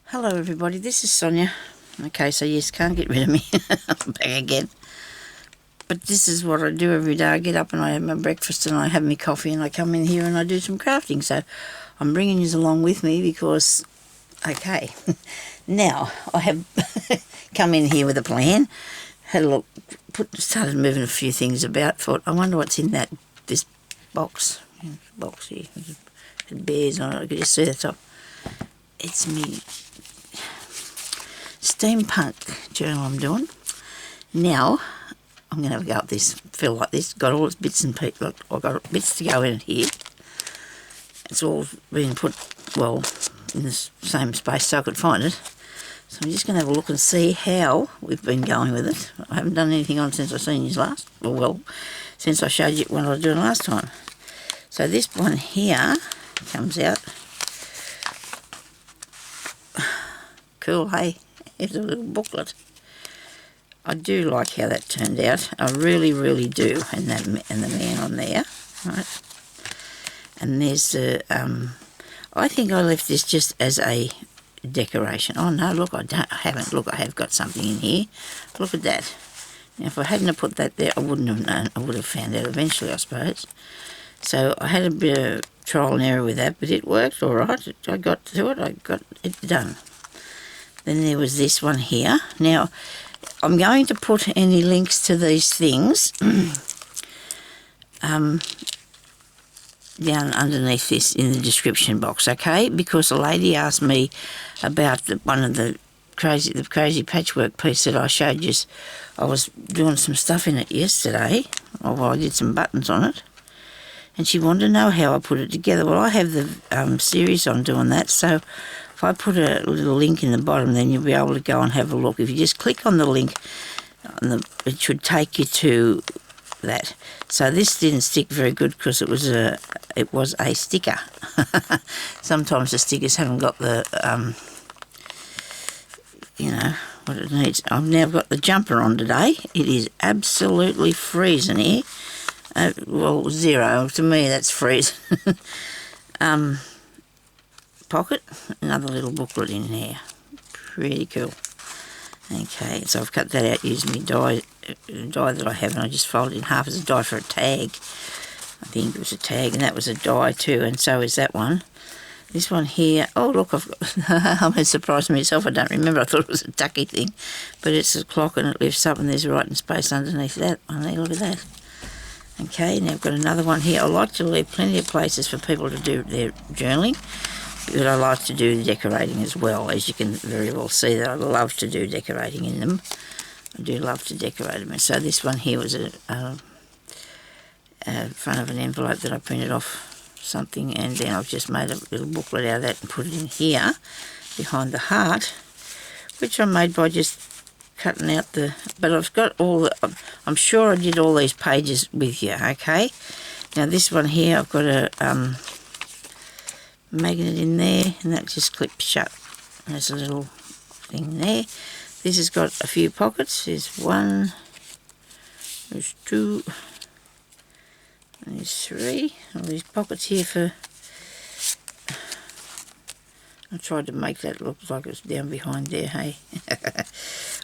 Hello everybody, this is Sonya. Okay, so yes, can't get rid of me. I'm back again. But this is what I do every day. I get up and I have my breakfast and I have my coffee and I come in here and I do some crafting. So I'm bringing you along with me because, okay, now I have come in here with a plan, had a look, started moving a few things about, thought, I wonder what's in this box here. It had bears on it, I could just see the top. It's me steampunk journal I'm doing. Now, I'm going to have a go at this, feel like this, got all its bits and pieces, look, I've got bits to go in here. It's all been put, well, in the same space so I could find it. So I'm just going to have a look and see how we've been going with it. I haven't done anything on since I've seen you last, well, since I showed you what I was doing last time. So this one here comes out. Cool, hey? Here's a little booklet. I do like how that turned out. I really, really do. And the man on there, right? And there's the. I think I left this just as a decoration. Oh no! Look, I haven't. Look, I have got something in here. Look at that. Now, if I hadn't have put that there, I wouldn't have known. I would have found out eventually, I suppose. So I had a bit of trial and error with that, but it worked all right. I got to it. I got it done. Then there was this one here. Now, I'm going to put any links to these things down underneath this in the description box, okay? Because a lady asked me about one of the crazy patchwork piece that I showed you. I was doing some stuff in it yesterday. Well, I did some buttons on it. And she wanted to know how I put it together. Well, I have the series on doing that, so if I put a little link in the bottom, then you'll be able to go and have a look. If you just click on the link, it should take you to that. So this didn't stick very good because it was a sticker. Sometimes the stickers haven't got the, what it needs. I've now got the jumper on today. It is absolutely freezing here. Well, 0. To me, that's freezing. Pocket, another little booklet in there. Pretty cool. Okay, so I've cut that out using my die that I have, and I just folded it in half as a die for a tag. I think it was a tag, and that was a die too, and so is that one. This one here, oh look, I'm surprised myself, I don't remember, I thought it was a ducky thing, but it's a clock and it lifts up and there's a writing space underneath that one there, look at that. Okay, now I've got another one here. I like to leave plenty of places for people to do their journaling, but I like to do decorating as well. As you can very well see that I love to do decorating in them. I do love to decorate them. And so this one here was a front of an envelope that I printed off something, and then I've just made a little booklet out of that and put it in here behind the heart, which I made by just cutting out but I've got I'm sure I did all these pages with you, okay? Now this one here, I've got a magnet in there, and that just clips shut. There's a little thing there. This has got a few pockets. There's 1, there's 2, there's 3. All these pockets here for... I tried to make that look like it was down behind there, hey?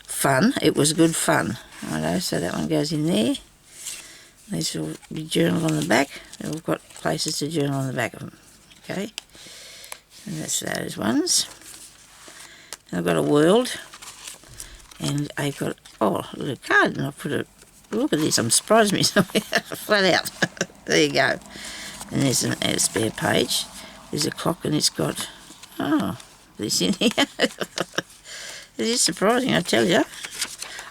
Fun. It was good fun. Righto, so that one goes in there. These will be journal on the back. They've got places to journal on the back of them. Okay? And that's those ones. And I've got a world. And I've got, a little card. And I've put a, look at this, I'm surprised myself. Flat out. There you go. And there's a spare page. There's a clock and it's got, this in here. It is surprising, I tell you.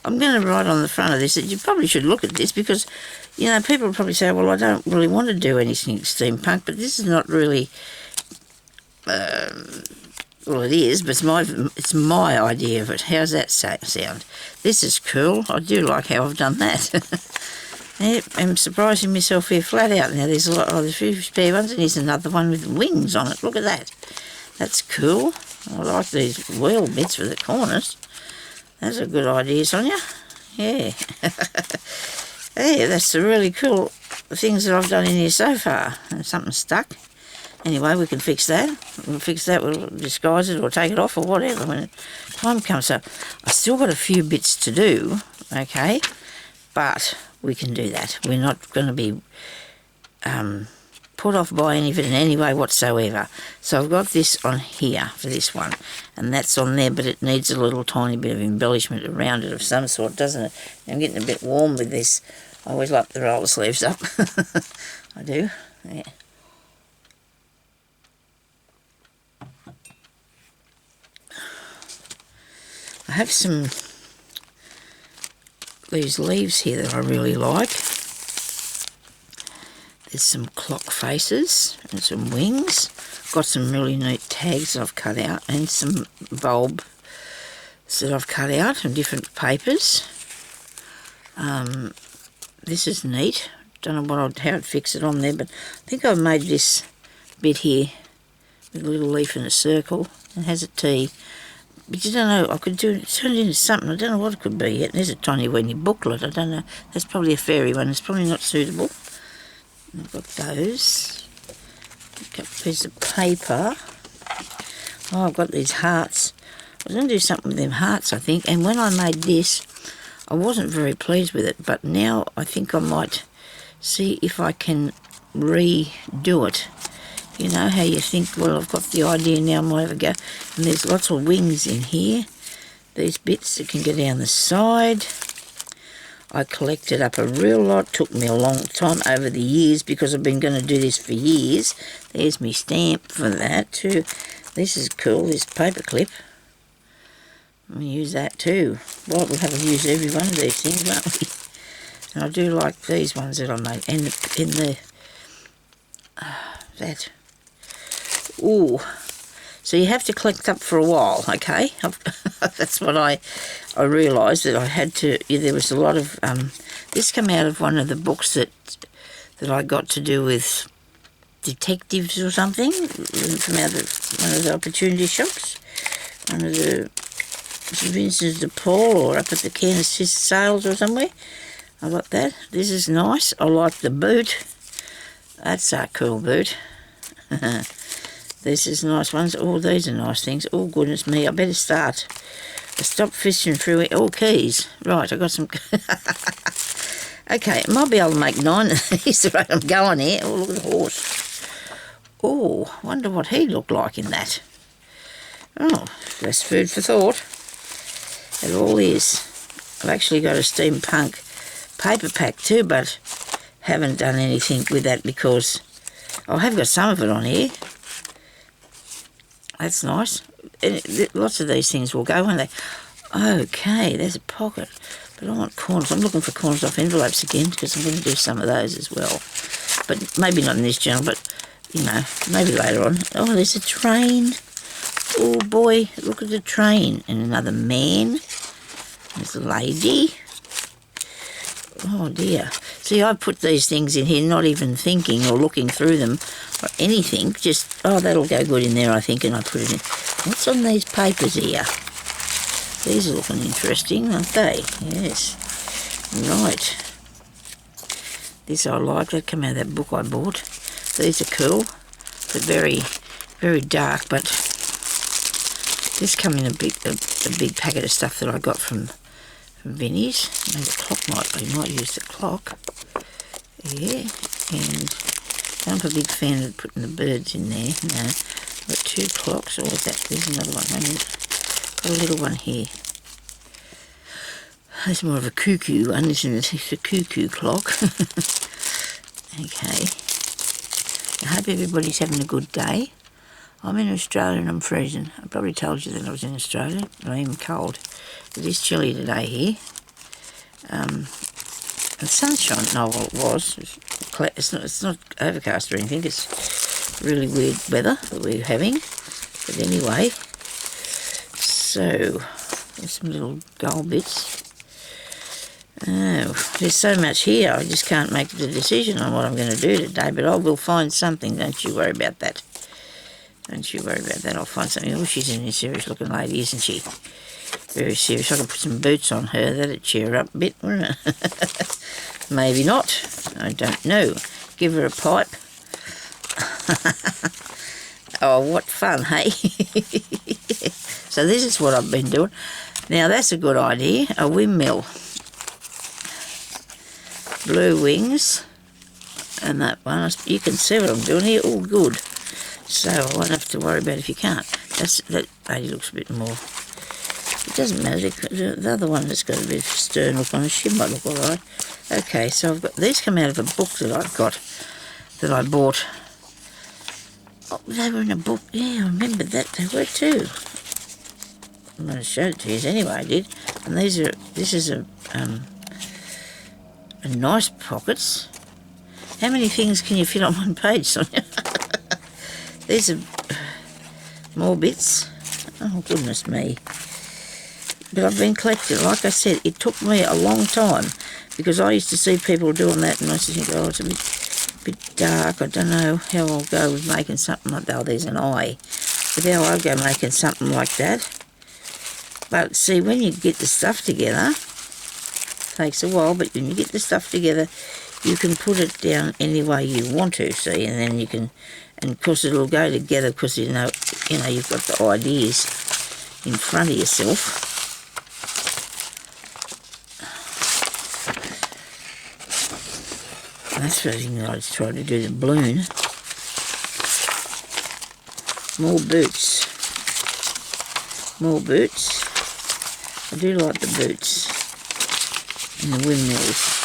I'm going to write on the front of this that you probably should look at this because, people will probably say, well, I don't really want to do anything steampunk, but this is not really, well, it is, but it's my idea of it. How's that sound? This is cool. I do like how I've done that. I'm surprising myself here flat out. Now, there's there's a few spare ones, and here's another one with wings on it. Look at that. That's cool. I like these wheel bits for the corners. That's a good idea, Sonya. Yeah. Yeah, that's the really cool things that I've done in here so far. And something stuck. Anyway, we can fix that. We'll fix that, we'll disguise it or take it off or whatever when time comes. So I still got a few bits to do, okay, but we can do that. We're not going to be put off by any of it in any way whatsoever. So I've got this on here for this one, and that's on there, but it needs a little tiny bit of embellishment around it of some sort, doesn't it? I'm getting a bit warm with this. I always like to roll the sleeves up. I do, yeah. I have these leaves here that I really like. There's some clock faces and some wings. Got some really neat tags that I've cut out and some bulbs that I've cut out from different papers. This is neat. Don't know how I'd fix it on there, but I think I've made this bit here with a little leaf in a circle. It has a T. But you don't know, I could turn it into something. I don't know what it could be yet. There's a tiny weeny booklet. I don't know. That's probably a fairy one. It's probably not suitable. I've got those. A piece of paper. Oh, I've got these hearts. I was going to do something with them hearts, I think. And when I made this, I wasn't very pleased with it. But now I think I might see if I can redo it. You know how you think, well, I've got the idea now, I might have a go. And there's lots of wings in here. These bits that can go down the side. I collected up a real lot. Took me a long time over the years because I've been going to do this for years. There's my stamp for that too. This is cool, this paper clip. I'm going to use that too. Well, we'll have to use every one of these things, won't we? And I do like these ones that I made. And in the... that... Ooh, so you have to collect up for a while, okay? That's what I realised that I had to. Yeah, there was a lot of this came out of one of the books that I got to do with detectives or something from out of one of the opportunity shops, one of the St Vincent de Paul or up at the Cairns sales or somewhere. I got that. This is nice. I like the boot. That's a cool boot. This is nice ones. Oh, these are nice things. Oh, goodness me. I better start. I stopped fishing through it. Oh, keys. Right, I got some... Okay, I might be able to make 9 of these the rate I'm going here. Oh, look at the horse. Oh, wonder what he looked like in that. Oh, that's food for thought. It all is. I've actually got a steampunk paper pack too, but haven't done anything with that because I have got some of it on here. That's nice. Lots of these things will go, won't they? Okay, there's a pocket. But I want corners. I'm looking for corners off envelopes again because I'm going to do some of those as well. But maybe not in this journal, but, you know, maybe later on. Oh, there's a train. Oh, boy, look at the train. And another man. There's a lady. Oh, dear. See, I put these things in here not even thinking or looking through them or anything. Just, oh, that'll go good in there, I think, and I put it in. What's on these papers here? These are looking interesting, aren't they? Yes. Right. This I like. That came out of that book I bought. These are cool, but very, very dark. But this come in a big packet of stuff that I got from Vinnie's. Maybe the clock might use the clock. Yeah, and I'm a big fan of putting the birds in there. No, I've got 2 clocks. Oh, there's another one. Got a little one here. That's more of a cuckoo one, isn't it? It's a cuckoo clock. Okay. I hope everybody's having a good day. I'm in Australia and I'm freezing. I probably told you that I was in Australia, but I am cold. It is chilly today here. And sunshine, no, well it was. It's not overcast or anything. It's really weird weather that we're having. But anyway, so there's some little gold bits. Oh, there's so much here. I just can't make the decision on what I'm going to do today. But I will find something. Don't you worry about that. Don't you worry about that. I'll find something. Oh, she's a serious looking lady, isn't she? Very serious. I can put some boots on her. That'd cheer her up a bit, wouldn't it? Maybe not. I don't know. Give her a pipe. Oh, what fun, hey? So this is what I've been doing. Now that's a good idea, a windmill. Blue wings, and that one, you can see what I'm doing here, all good. So I won't have to worry about if you can't. That lady looks a bit more, it doesn't matter, the other one has got a bit of stern look on it, she might look alright. Okay, so I've got, these come out of a book that I've got, that I bought. Oh, they were in a book, yeah, I remember that, they were too. I'm going to show it to you anyway, I did. And this is a nice pockets. How many things can you fit on one page, Sonia? These are more bits. Oh, goodness me. But I've been collecting, like I said, it took me a long time because I used to see people doing that and I used to think, oh, it's a bit dark. I don't know how I'll go with making something like that. Oh, there's an eye. But how I'll go making something like that. But see, when you get the stuff together, takes a while, but when you get the stuff together, you can put it down any way you want to, see, and then you can, and of course it'll go together because you know you've got the ideas in front of yourself. And that's the thing that I just tried to do, the balloon. More boots. More boots. I do like the boots and the windmills.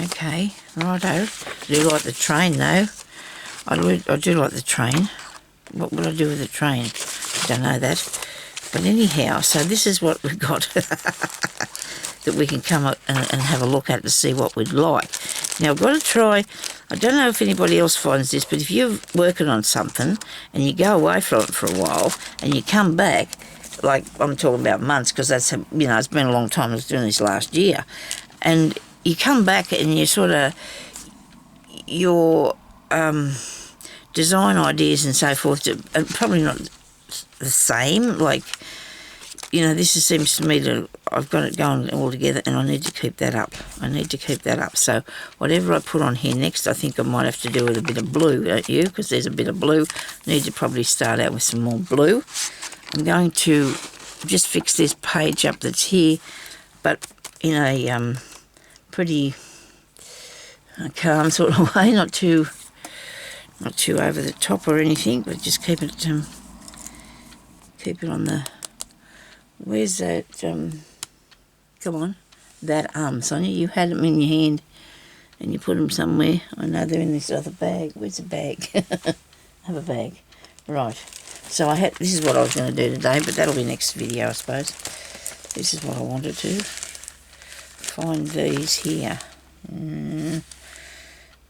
Okay, righto. I do like the train though. I do like the train. What would I do with the train? I don't know that. But anyhow, so this is what we've got that we can come up and have a look at to see what we'd like. Now I've got to try, I don't know if anybody else finds this, but if you're working on something and you go away from it for a while and you come back, like I'm talking about months because that's, it's been a long time, I was doing this last year, and you come back and you sort of, your design ideas and so forth are probably not the same, like, this seems to me to, I've got it going all together and I need to keep that up. So whatever I put on here next, I think I might have to do with a bit of blue, don't you? Because there's a bit of blue. I need to probably start out with some more blue. I'm going to just fix this page up that's here, but in a pretty calm sort of way, not too over the top or anything, but just keep it on the, where's that, come on, that Sonia, you had them in your hand and you put them somewhere. I know they're in this other bag. Where's the bag? I have a bag. Right, so this is what I was going to do today, but that'll be next video, I suppose. This is what I wanted to find, these here.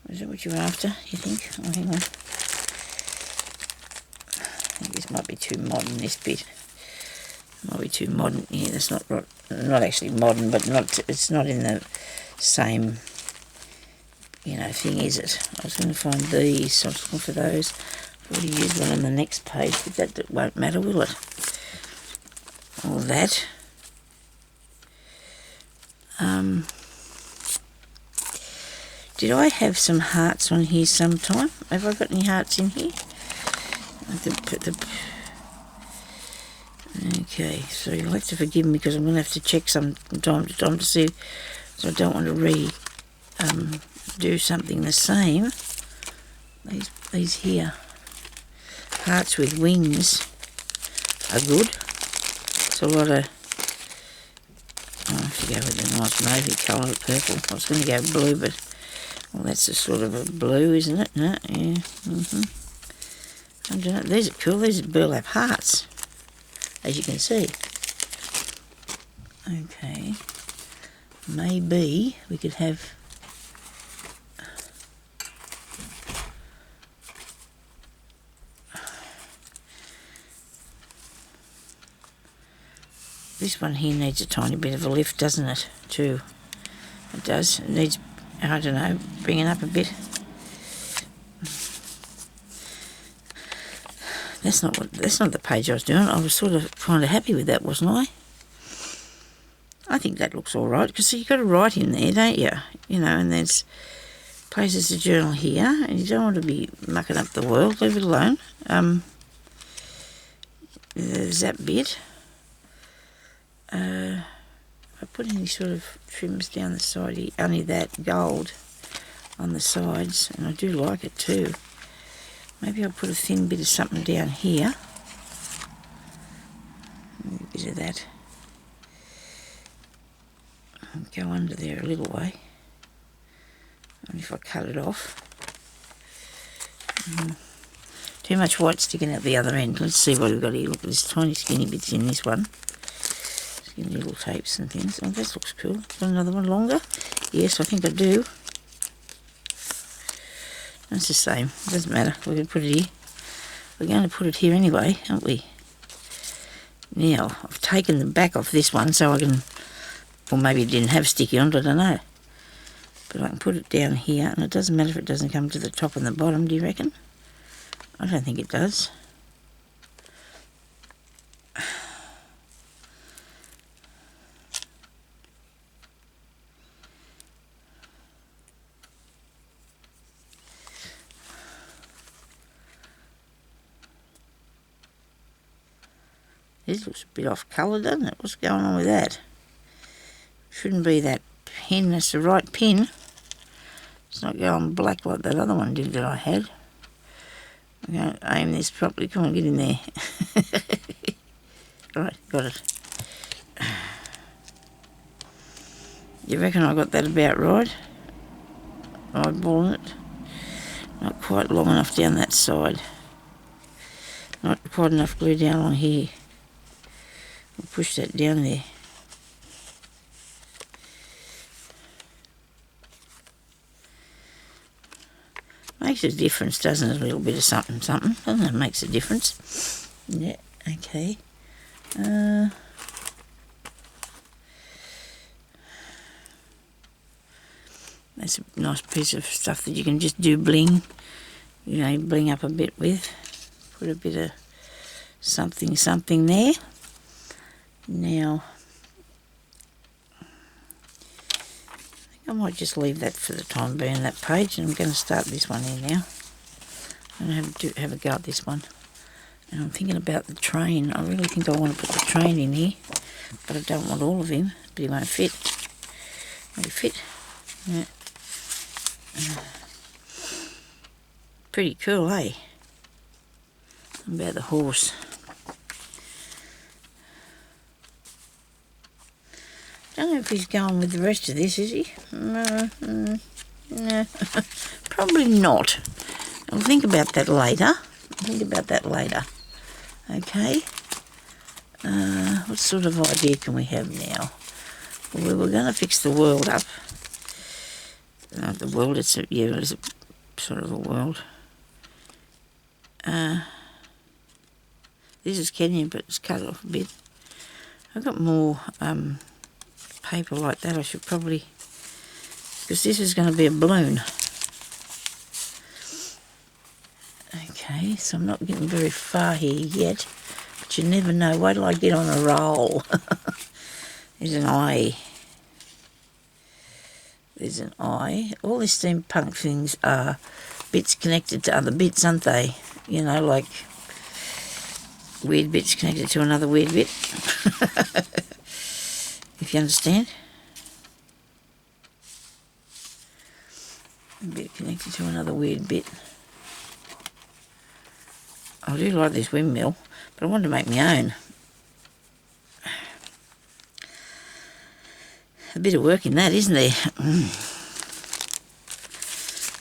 Is that what you're after, you think? Oh, hang on. I think this might be too modern, this bit. Might be too modern. Yeah, that's not actually modern, but it's not in the same, thing, is it? I was going to find these, so I was looking for those. I've already used one on the next page, but that won't matter, will it? All that. Did I have some hearts on here sometime? Have I got any hearts in here? Okay, so you'll have to forgive me because I'm going to have to check some time to time to see, so I don't want to do something the same. These here, hearts with wings, are good. It's a lot of, I have to go with the nice navy colour, purple. I was going to go blue, but, well, that's a sort of a blue, isn't it? No, yeah, I don't know. These are cool. These are burlap hearts, as you can see. Okay, maybe we could have this one here needs a tiny bit of a lift, doesn't it, too? It does. It needs, I don't know, bringing up a bit. That's not the page I was doing. I was sort of kind of happy with that, wasn't I? I think that looks all right, because you've got to write in there, don't you? You know, and there's places to journal here, and you don't want to be mucking up the world. Leave it alone. There's that bit. I put any sort of trims down the side here, only that gold on the sides, and I do like it too. Maybe I'll put a thin bit of something down here. A bit of that. And go under there a little way. And if I cut it off. Too much white sticking out the other end. Let's see what we've got here. Look at this tiny skinny bits in this one. Skinny little tapes and things. Oh, that looks cool. Got another one longer? Yes, I think I do. That's the same. It doesn't matter. We're going to put it here. We're going to put it here anyway, aren't we? Now, I've taken the back off this one so I can... Or maybe it didn't have sticky on it, I don't know. But I can put it down here, and it doesn't matter if it doesn't come to the top and the bottom, do you reckon? I don't think it does. This looks a bit off colour, doesn't it? What's going on with that? Shouldn't be that pin. That's the right pin. It's not going black like that other one did that I had. I'm going to aim this properly. Come on, get in there. Right, got it. You reckon I got that about right? Eyeballing it. Not quite long enough down that side. Not quite enough glue down on here. We'll push that down there. Makes a difference, doesn't it? A little bit of something, something. Doesn't it? Makes a difference. Yeah, okay. That's a nice piece of stuff that you can just do bling. You know, bling up a bit with. Put a bit of something, something there. Now, I might just leave that for the time being, that page, and I'm going to start this one here now. I'm going to have a go at this one. And I'm thinking about the train. I really think I want to put the train in here, but I don't want all of him, but he won't fit. Won't he fit? Yeah. Pretty cool, eh? About the horse. Don't know if he's going with the rest of this, is he? No. Probably not. I'll think about that later. Okay. What sort of idea can we have now? Well, we were going to fix the world up. The world, it's a sort of a world. This is Kenyan, but it's cut off a bit. I've got more paper like that. I should probably, because this is going to be a balloon. Okay, so I'm not getting very far here yet, but you never know. Wait till I get on a roll. There's an eye. There's an eye. All these steampunk things are bits connected to other bits, aren't they? You know, like weird bits connected to another weird bit. If you understand. A bit connected to another weird bit. I do like this windmill, but I want to make my own. A bit of work in that, isn't there?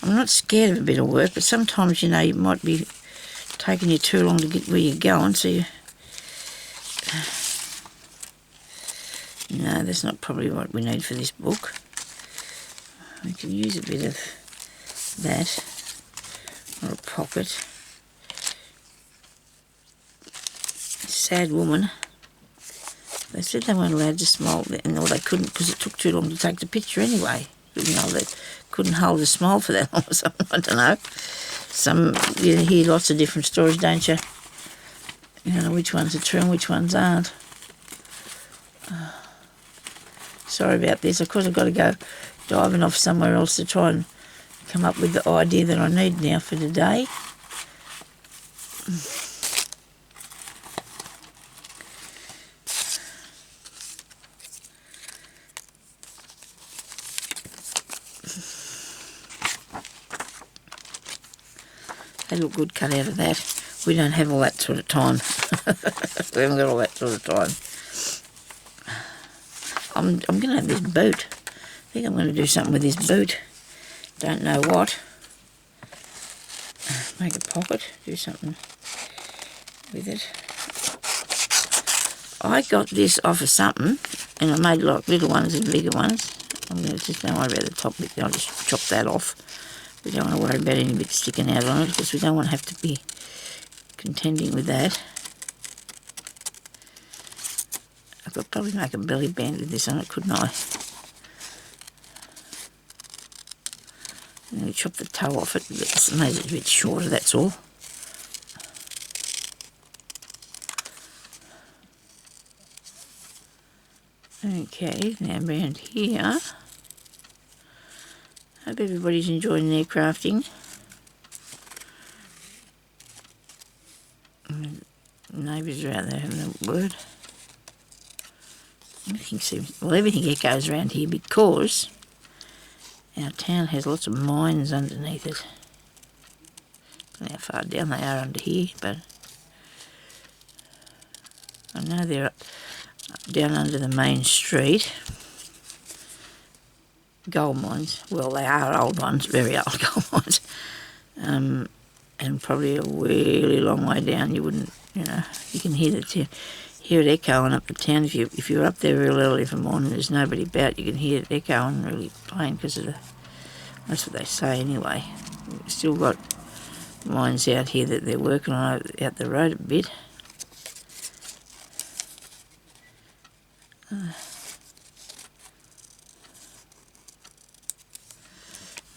I'm not scared of a bit of work, but sometimes, you know, it might be taking you too long to get where you're going, so you... No, that's not probably what we need for this book. We can use a bit of that, or a pocket. Sad woman. They said they weren't allowed to smile, and or they couldn't because it took too long to take the picture anyway. You know, they couldn't hold a smile for that long or something, I don't know. You hear lots of different stories, don't you? You know which ones are true and which ones aren't. sorry about this. Of course I've got to go diving off somewhere else to try and come up with the idea that I need now for today. They look good cut out of that. We don't have all that sort of time. We haven't got all that sort of time. I'm going to have this boot. I think I'm going to do something with this boot. Don't know what. Make a pocket. Do something with it. I got this off of something, and I made like little ones and bigger ones. I'm going to just don't worry about the top bit. I'll just chop that off. We don't want to worry about any bits sticking out on it because we don't want to have to be contending with that. I could probably make a belly band with this on it, couldn't I? I'm going to chop the toe off it, but made it a bit shorter, that's all. Okay, now around here. Hope everybody's enjoying their crafting. Neighbours are out there having a word. Everything echoes around here because our town has lots of mines underneath it. I don't know how far down they are under here, but I know they're up, down under the main street. Gold mines. Well, they are old ones, very old gold mines. And probably a really long way down. You wouldn't, you can hear it echoing up the town. If you're up there real early in the morning, there's nobody about, you can hear it echoing really plain because of that's what they say anyway. We've still got mines out here that they're working on out the road a bit.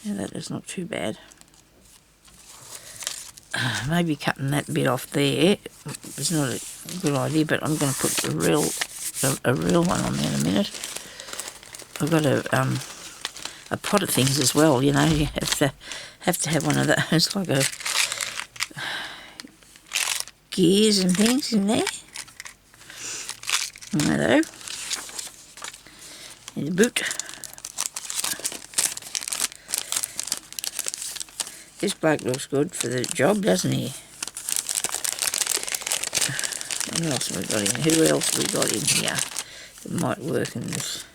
Yeah, that is not too bad. Maybe cutting that bit off there is not a good idea, but I'm going to put a real one on there in a minute. I've got a pot of things as well, you have to have one of those, like a gears and things in there. Hello. There's a boot. This bloke looks good for the job, doesn't he? Who else have we got in? Who else have we got in here that might work in this?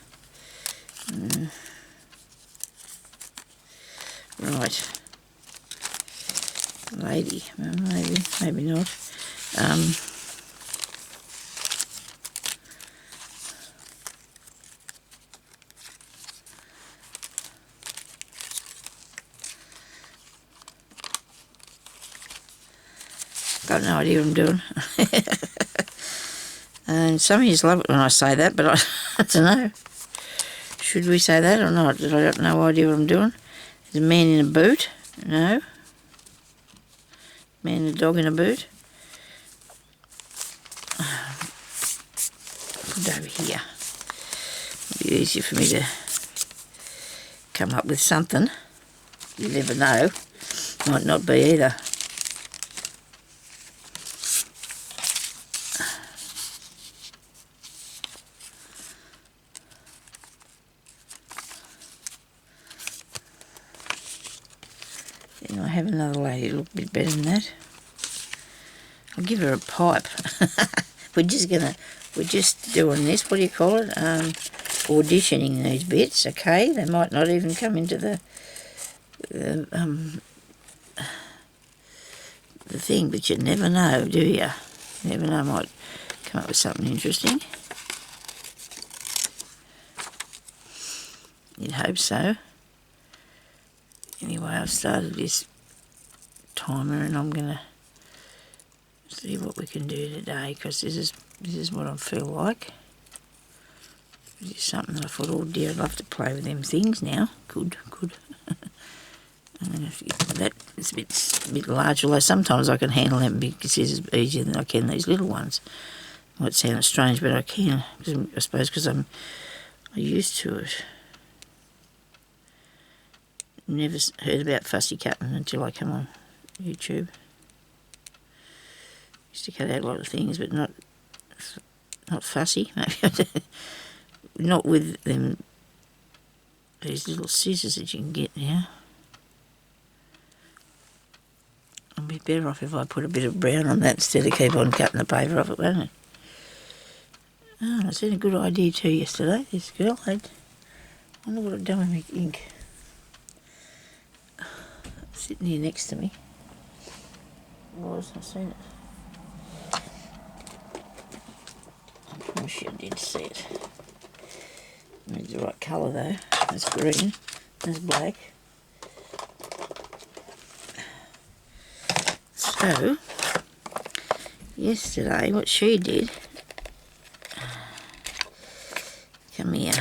Right. Lady. Well, maybe not. Got no idea what I'm doing. And some of you love it when I say that, but I don't know. Should we say that or not? I got no idea what I'm doing. There's a man in a boot. No. Man and a dog in a boot. Put it over here. It'll be easier for me to come up with something. You never know. Might not be either. I have another lady look a bit better than that. I'll give her a pipe. We're just doing this, what do you call it? Auditioning these bits, okay? They might not even come into the thing, but you never know, do you? You never know, I might come up with something interesting. You'd hope so. Anyway, I've started this timer and I'm going to see what we can do today because this is what I feel like. This is something that I thought, oh dear, I'd love to play with them things now. Good. I'm going to have to get that. It's a bit large, although sometimes I can handle them big scissors easier than I can these little ones. Might sound strange, but I can. I suppose because I used to it. Never heard about fussy cutting until I come on YouTube. Used to cut out a lot of things, but not fussy. Not with these little scissors that you can get now. It'd be better off if I put a bit of brown on that instead of keep on cutting the paper off it, won't it? Oh, I seen a good idea too yesterday. This girl had. I wonder what I'd done with my ink. Sitting here next to me. I've seen it. I'm sure I did see it. It's the right colour though. That's green. That's black. So, yesterday what she did... Come here.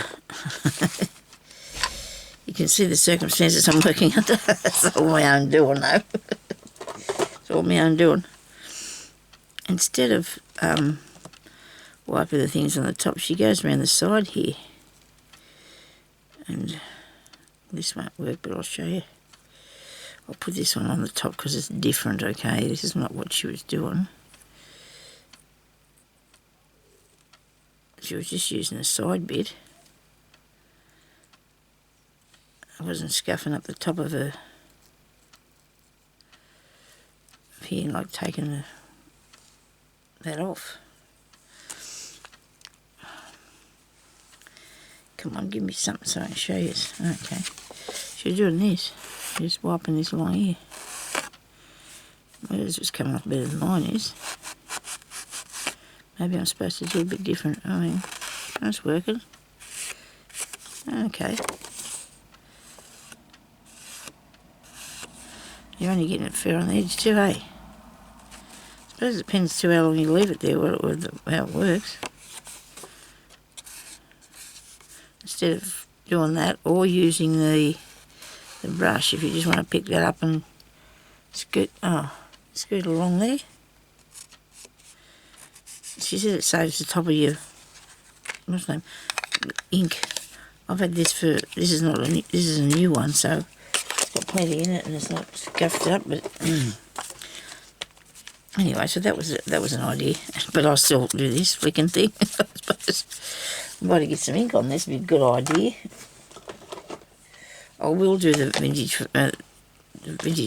You can see the circumstances I'm working under. It's all my own doing though. It's all my own doing. Instead of wiping the things on the top, she goes around the side here. And this won't work, but I'll show you. I'll put this one on the top because it's different, okay? This is not what she was doing. She was just using the side bit. I wasn't scuffing up the top of her here, like taking that off. Come on, give me something so I can show you. Okay. She's doing this. Just wiping this along here. Well, this was coming off better than mine is. Maybe I'm supposed to do a bit different. I mean, that's working. Okay. You're only getting it fair on the edge too, eh? I suppose it depends too how long you leave it there, how it works. Instead of doing that or using the brush, if you just want to pick that up and scoot along there. She said it saves the top of your ink. I've had this for this is a new one, so it's got plenty in it and it's not scuffed up. But anyway, so that was an idea. But I'll still do this flicking thing. I suppose I'm going to get some ink on this. Would be a good idea. I will do the vintage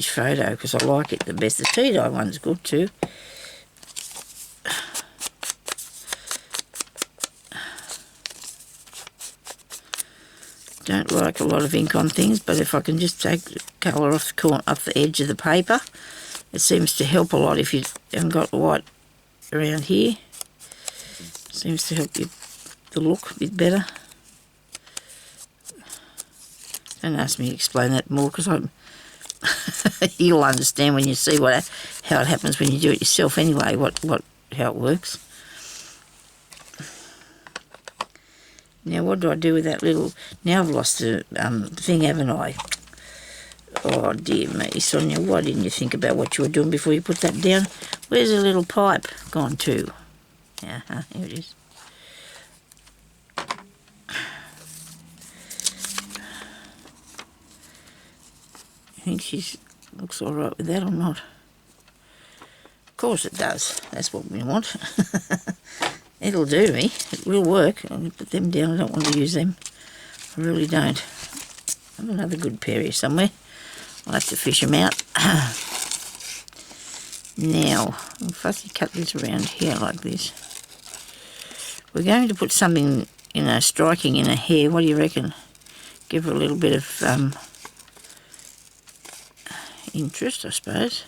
photo because I like it the best. The tea dye one's good too. Don't like a lot of ink on things, but if I can just take the colour off the edge of the paper, it seems to help a lot if you haven't got white around here. It seems to help you the look a bit better. Don't ask me to explain that more because you'll understand when you see how it happens when you do it yourself anyway, how it works. Now what do I do with that little... Now I've lost the thing, haven't I? Oh dear me, Sonia, why didn't you think about what you were doing before you put that down? Where's the little pipe gone to? Yeah, here it is. I think she looks all right with that or not? Of course it does. That's what we want. It'll do me. It will work. I'll put them down. I don't want to use them. I really don't. I have another good pair here somewhere. I'll have to fish them out. Now, I'll fussy cut this around here like this. We're going to put something, striking in her hair. What do you reckon? Give her a little bit of interest, I suppose.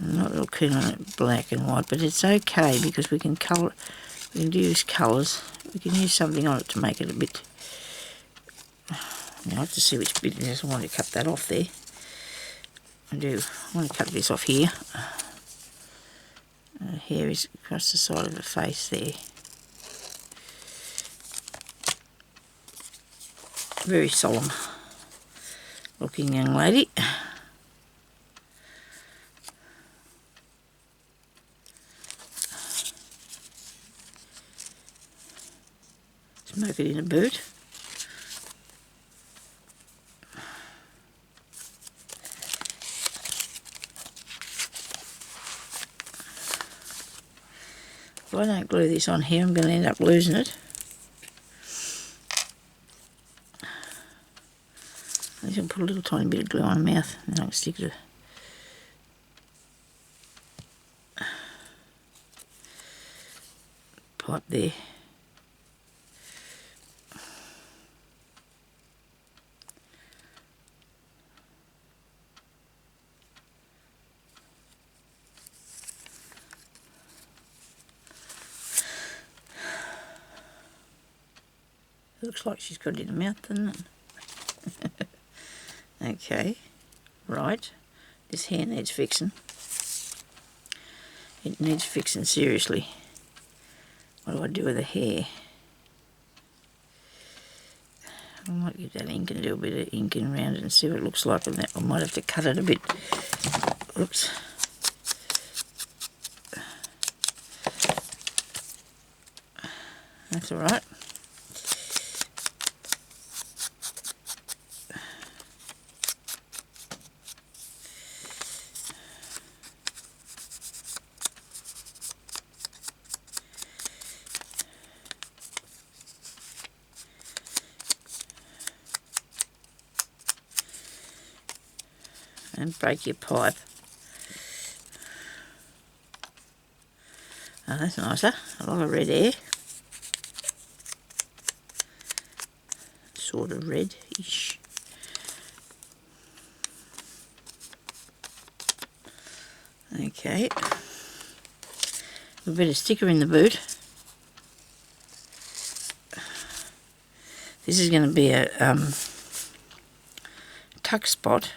I'm not real keen on it black and white, but it's okay because we can use colours. We can use something on it to make it a bit... Now I have to see which bit it is. I want to cut that off there. I want to cut this off here. Hair is across the side of the face there. Very solemn looking young lady. smoke it in a boot. If I don't glue this on here, I'm going to end up losing it. I think I'll put a little tiny bit of glue on the mouth, and then I can stick it. Pipe there. Looks like she's got it in the mouth, doesn't it? Okay, right. This hair needs fixing. It needs fixing seriously. What do I do with the hair? I might get that ink and do a bit of inking around it and see what it looks like, and that I might have to cut it a bit. Oops. That's all right. And break your pipe. Oh, that's nicer. A lot of red hair. Sort of red-ish. Okay. A bit of sticker in the boot. This is going to be a tuck spot.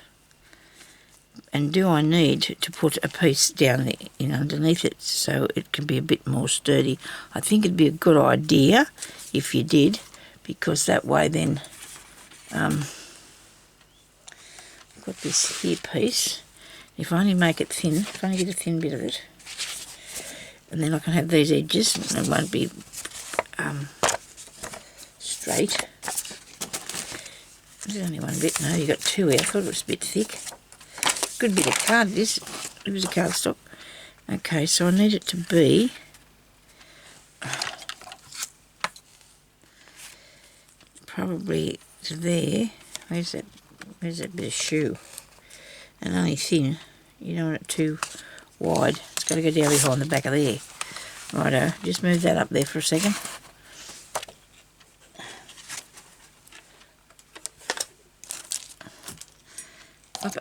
And do I need to put a piece down in underneath it so it can be a bit more sturdy? I think it'd be a good idea if you did, because that way then I've got this here piece. If I only make it thin, if I only get a thin bit of it, and then I can have these edges and it won't be straight. There's only one bit. No, you got two here. I thought it was a bit thick. Good bit of card this. It was a cardstock. Okay, so I need it to be probably to there. Where's that bit of shoe? And only thin. You don't want it too wide. It's got to go down behind the back of there. Righto, just move that up there for a second.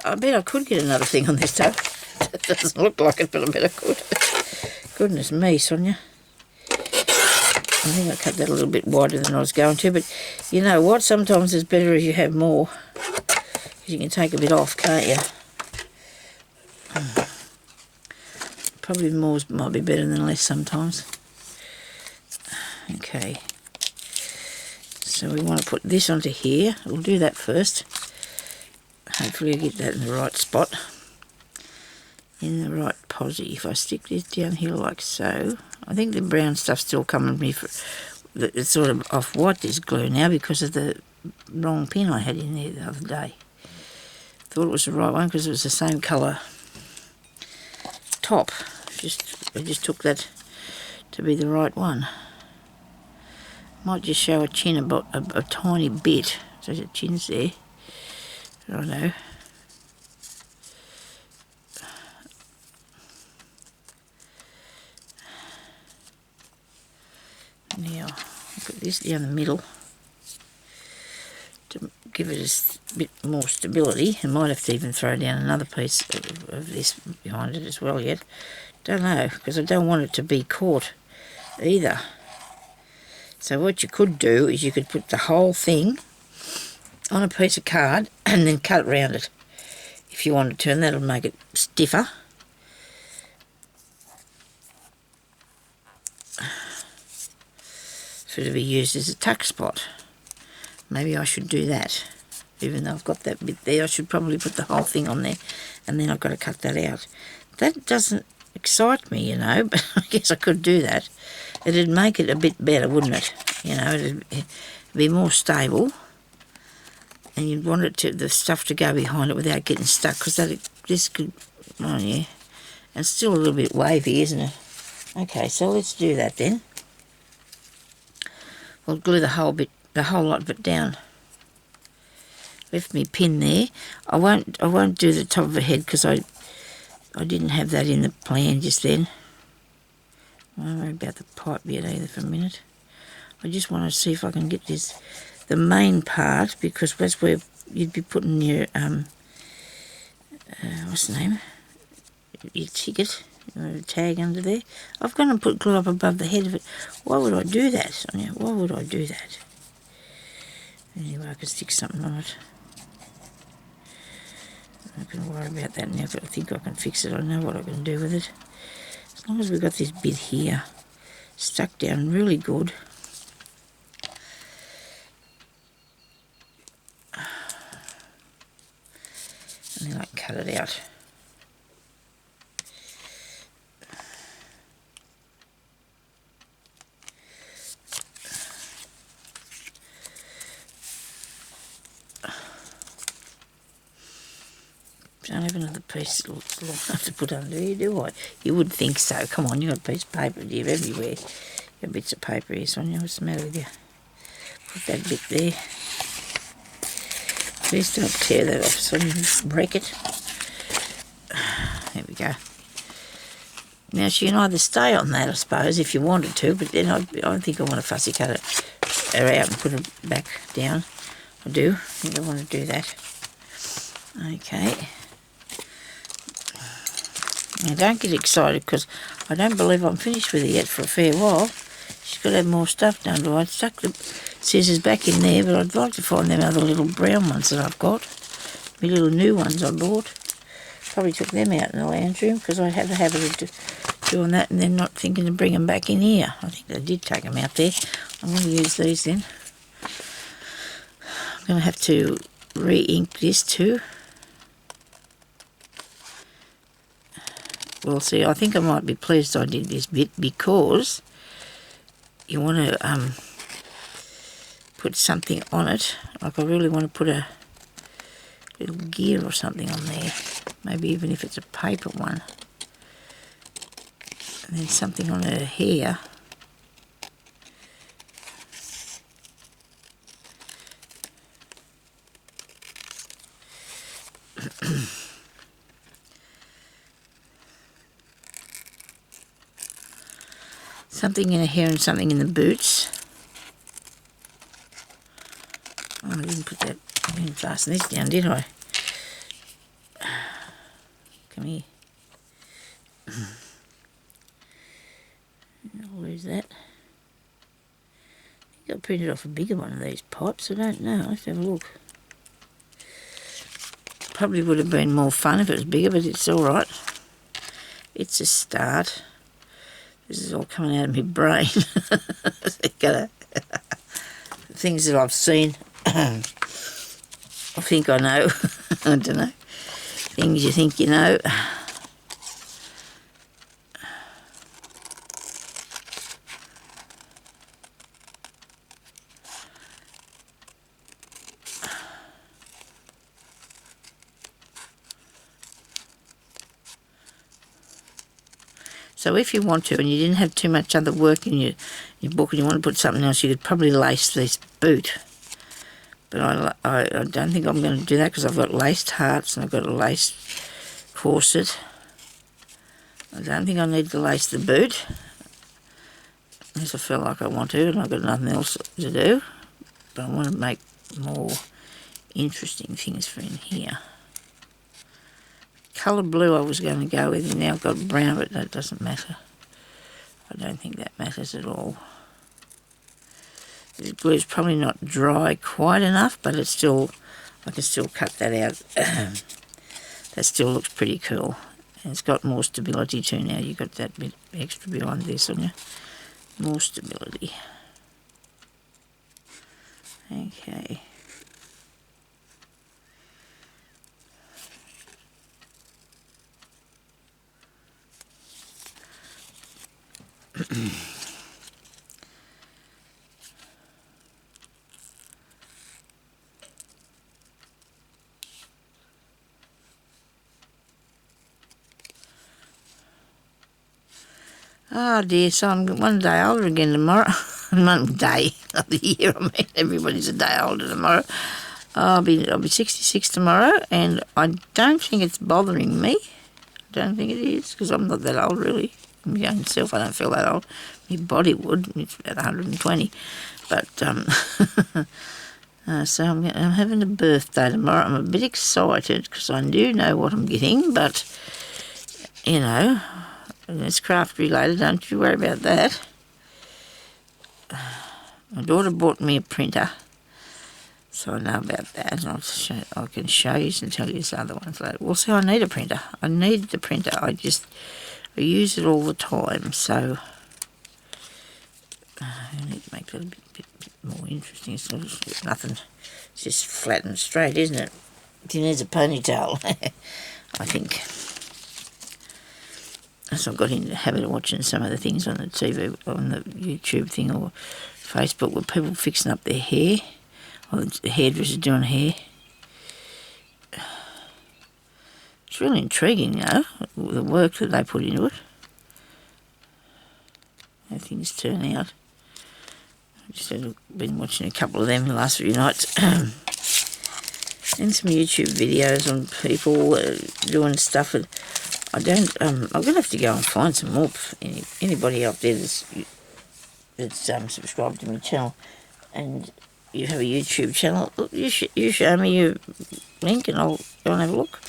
I bet I could get another thing on this toe. It doesn't look like it, but I bet I could. Goodness me, Sonya. I think I cut that a little bit wider than I was going to, but you know what? Sometimes it's better if you have more. Because you can take a bit off, can't you? Probably more might be better than less sometimes. Okay. So we want to put this onto here. We'll do that first. Hopefully I get that in the right spot, in the right posi. If I stick this down here like so, I think the brown stuff's still coming to me. It's sort of off white, this glue now, because of the wrong pin I had in there the other day. Thought it was the right one because it was the same colour top. I just took that to be the right one. Might just show a chin about a tiny bit, so the chin's there. I know. Now, put this down the middle to give it a bit more stability. I might have to even throw down another piece of this behind it as well yet. Don't know, because I don't want it to be caught either. So what you could do is you could put the whole thing on a piece of card and then cut around it if you wanted to, and that'll make it stiffer. For it to be used as a tuck spot. Maybe I should do that. Even though I've got that bit there, I should probably put the whole thing on there, and then I've got to cut that out. That doesn't excite me, you know, but I guess I could do that. It'd make it a bit better, wouldn't it? You know, it'd be more stable, and you'd want it to, the stuff to go behind it without getting stuck, because this could, oh yeah, and it's still a little bit wavy, isn't it? Okay, so let's do that then. We'll glue the whole lot of it down. Left me pin there. I won't do the top of the head because I didn't have that in the plan just then. I don't worry about the pipe yet either for a minute. I just want to see if I can get the main part, because that's where you'd be putting your what's the name? Your ticket, or tag under there. I've gone and put glue up above the head of it. Why would I do that, Sonia? Why would I do that? Anyway, I can stick something on it. I'm not going to worry about that now, but I think I can fix it. I know what I can do with it. As long as we've got this bit here stuck down really good. And then I cut it out. Don't have another piece long enough to put under here, do I? You would think so. Come on, you've got a piece of paper here everywhere. You've got bits of paper here, Sonia. What's the matter with you? Put that bit there. Please don't tear that off, Sonia. Break it. There we go. Now, she can either stay on that, I suppose, if you wanted to, but then I don't think I want to fussy cut her out and put her back down. I do. I think I want to do that. Okay. Now, don't get excited, because I don't believe I'm finished with it yet for a fair while. She's got to have more stuff done to her. I stuck the scissors back in there, but I'd like to find them other little brown ones that I've got. My little new ones I bought. Probably took them out in the lounge room, because I had a habit of doing that and then not thinking to bring them back in here. I think I did take them out there. I'm going to use these then. I'm going to have to re-ink this too. Well, see, I think I might be pleased I did this bit, because you want to put something on it. Like, I really want to put a little gear or something on there. Maybe even if it's a paper one. And then something on her hair. Something in her hair and something in the boots. Oh, I didn't put that, I didn't fasten this down, did I? Come here. I'll lose that. I think I printed off a bigger one of these pipes, I don't know, let's have a look. Probably would have been more fun if it was bigger, but it's alright. It's a start. This is all coming out of my brain. Things that I've seen. I think I know. I don't know. Things you think you know. So if you want to, and you didn't have too much other work in your book and you want to put something else, you could probably lace this boot. But I don't think I'm going to do that, because I've got laced hearts and I've got a laced corset. I don't think I need to lace the boot, unless I feel like I want to, and I've got nothing else to do. But I want to make more interesting things for in here. Colour blue I was going to go with, and now I've got brown, but that doesn't matter. I don't think that matters at all. The glue's probably not dry quite enough, but it's still, I can still cut that out. That still looks pretty cool. And it's got more stability too now. You've got that bit extra behind this on you. More stability. Okay. Oh dear, so I'm one day older again tomorrow. One day, not the year, I mean, everybody's a day older tomorrow. I'll be 66 tomorrow, and I don't think it's bothering me. I don't think it is, because I'm not that old really. My own self, I don't feel that old. My body would, it's about 120. But, so I'm having a birthday tomorrow. I'm a bit excited, because I do know what I'm getting, but, you know, it's craft related, don't you worry about that. My daughter bought me a printer, so I know about that, and I can show you and tell you some other ones later. Well, see, I need a printer. I need the printer. I use it all the time, so I need to make it a bit more interesting. It's not nothing. It's just flat and straight, isn't it? It needs a ponytail, I think. So I got into the habit of watching some of the things on the TV, on the YouTube thing or Facebook, where people fixing up their hair, or the hairdressers doing hair. It's really intriguing, though, the work that they put into it. How things turn out. I just been watching a couple of them the last few nights. And some YouTube videos on people doing stuff. And I don't. I'm going to have to go and find some more. Anybody out there that's subscribed to my channel, and you have a YouTube channel, look, you show me your link, and I'll go and have a look.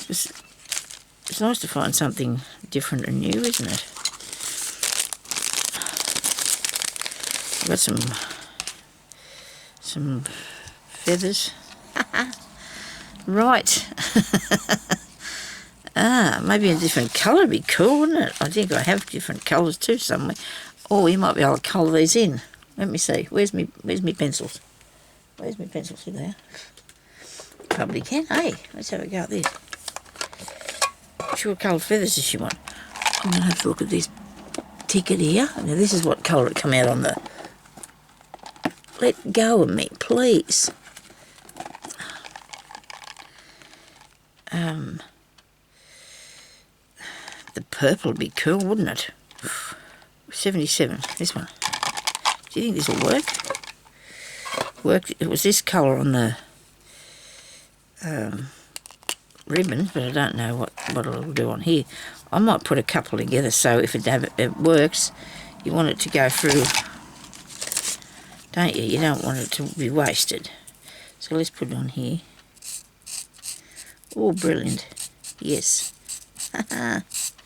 It's nice to find something different and new, isn't it? I've got some feathers. Right. Maybe a different colour would be cool, wouldn't it? I think I have different colours too somewhere. Oh, you might be able to colour these in. Let me see. Where's me pencils? Where's my pencils? Here they are. Probably can. Hey, let's have a go at this. What colour feathers does she want? I'm going to have to look at this ticket here. Now, this is what colour it come out on the... Let go of me, please. The purple would be cool, wouldn't it? 77, this one. Do you think this will work? It was this colour on the ribbon, but I don't know what it'll do on here. I might put a couple together, so if it works, you want it to go through, don't you? You don't want it to be wasted. So let's put it on here. Oh, brilliant. Yes.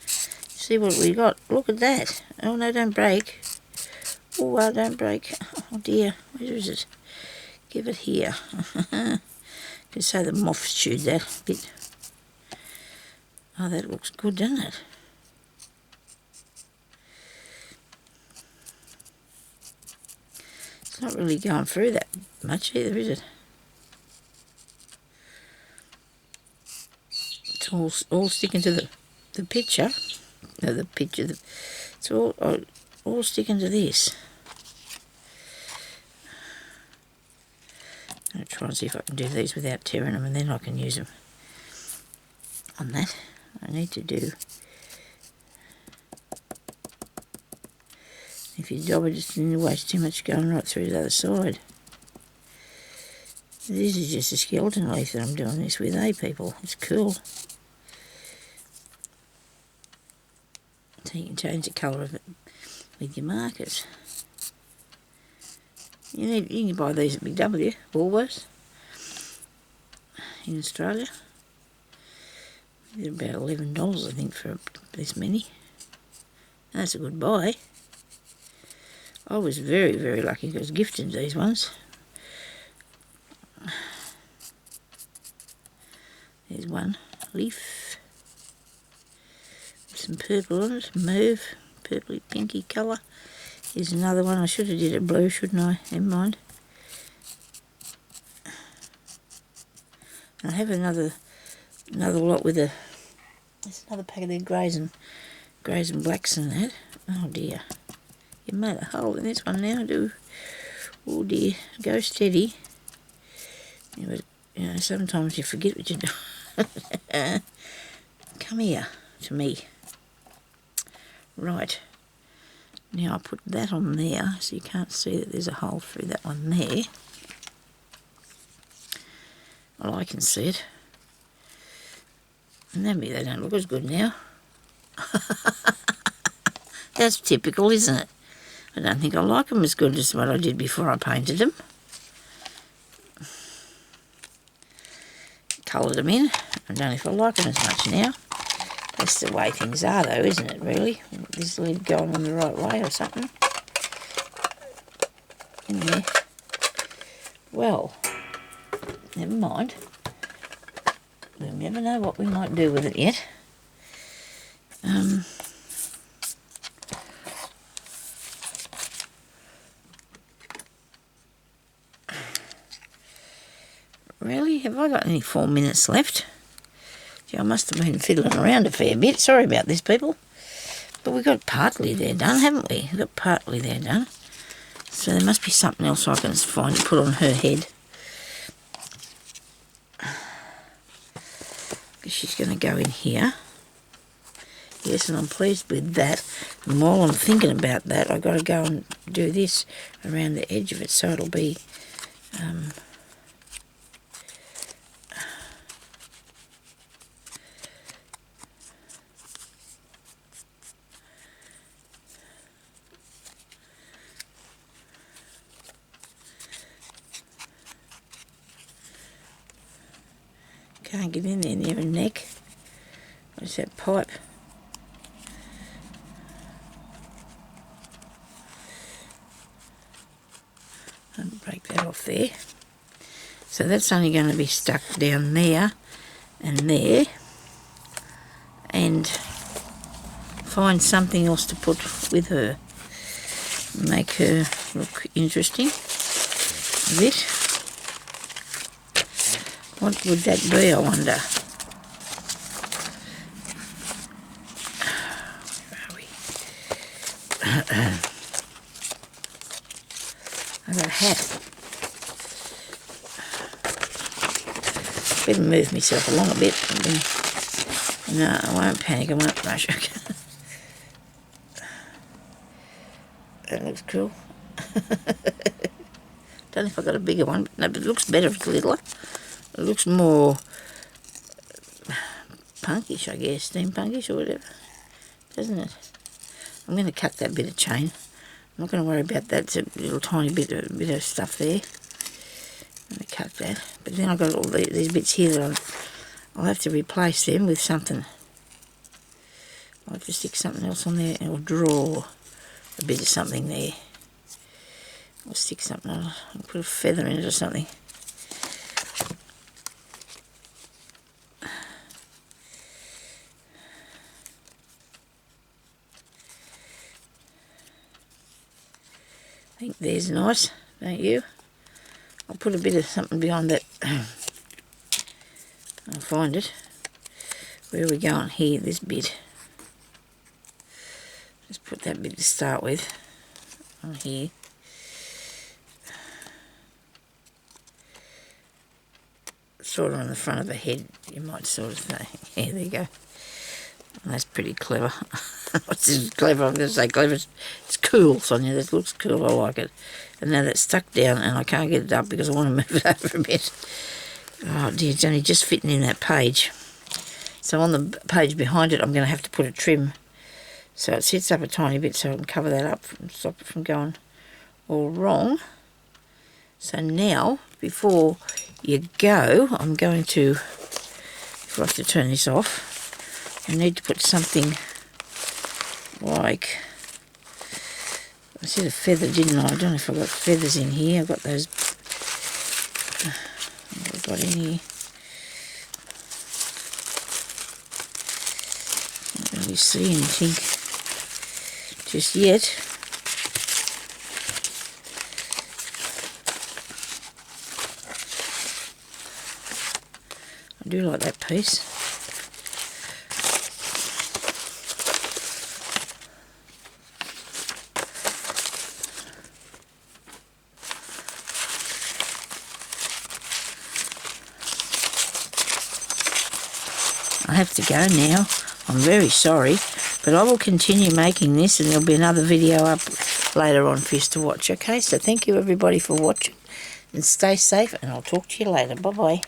See what we got. Look at that. Oh, no, don't break. Oh, don't break. Oh, dear. Where is it? Give it here. I can say the moths chewed that a bit. Oh, that looks good, doesn't it? It's not really going through that much either, is it? It's all sticking to the picture. No, the picture. It's all sticking to this. I'm going to try and see if I can do these without tearing them, and then I can use them on that. I need to do... If you dob it, it's in the waste too much going right through to the other side. This is just a skeleton leaf that I'm doing this with, people? It's cool. So you can change the colour of it with your markers. You can buy these at Big W, Woolworths, in Australia. They're about $11, I think, for this many. That's a good buy. I was very, very lucky because I was gifted these ones. There's one leaf. Some purple on it, mauve, purpley pinky colour. Here's another one. I should have did it blue, shouldn't I? Never mind. I have another lot with there's another packet of greys and blacks in that. Oh dear. You made a hole in this one now, oh dear. Go steady. Yeah, but, you know, sometimes you forget what you do. Come here to me. Right. Now I put that on there, so you can't see that there's a hole through that one there. Well, I can see it. And maybe they don't look as good now. That's typical, isn't it? I don't think I like them as good as what I did before I painted them. Coloured them in. I don't know if I like them as much now. That's the way things are though, isn't it, really? This lid going on the right way or something. In there. Well, never mind. We'll never know what we might do with it yet. Really? Have I got any 4 minutes left? Gee, I must have been fiddling around a fair bit. Sorry about this, people. But we got partly there done, haven't we? We got partly there done. So there must be something else I can find to put on her head. She's going to go in here. Yes, and I'm pleased with that. And while I'm thinking about that, I've got to go and do this around the edge of it, so it'll be... Can't get in there near her neck. Where's that pipe? I'll break that off there. So that's only going to be stuck down there and there. And find something else to put with her. Make her look interesting a bit. What would that be, I wonder? Where are we? I've got a hat. Better move myself along a bit. No, I won't panic, I won't rush. That looks cool. Don't know if I've got a bigger one, but no, but it looks better if it's littler. It looks more punkish, I guess, steampunkish or whatever, doesn't it? I'm going to cut that bit of chain. I'm not going to worry about that. It's a little tiny bit of stuff there. I'm going to cut that. But then I've got all these bits here that I'll have to replace them with something. I'll have to stick something else on there or draw a bit of something there. I'll stick something on, I'll put a feather in it or something. I think there's nice, don't you? I'll put a bit of something behind that. I'll find it. Where are we going here, this bit? Just put that bit to start with on here. Sort of on the front of the head, you might sort of say. Yeah, there you go. And that's pretty clever. What's clever? I'm going to say clever. It's cool, Sonya. That looks cool. I like it. And now that's stuck down, and I can't get it up because I want to move it over a bit. Oh dear, it's only just fitting in that page. So on the page behind it, I'm going to have to put a trim, so it sits up a tiny bit, so I can cover that up and stop it from going all wrong. So now, before you go, I'm going to, if I have to turn this off, I need to put something like, I said a feather, didn't I? I don't know if I've got feathers in here. I've got those, what have I got in here? Can't really see anything just yet. I do like that piece. I have to go now. I'm very sorry. But I will continue making this, and there'll be another video up later on for you to watch, okay? So thank you everybody for watching, and stay safe, and I'll talk to you later. Bye-bye.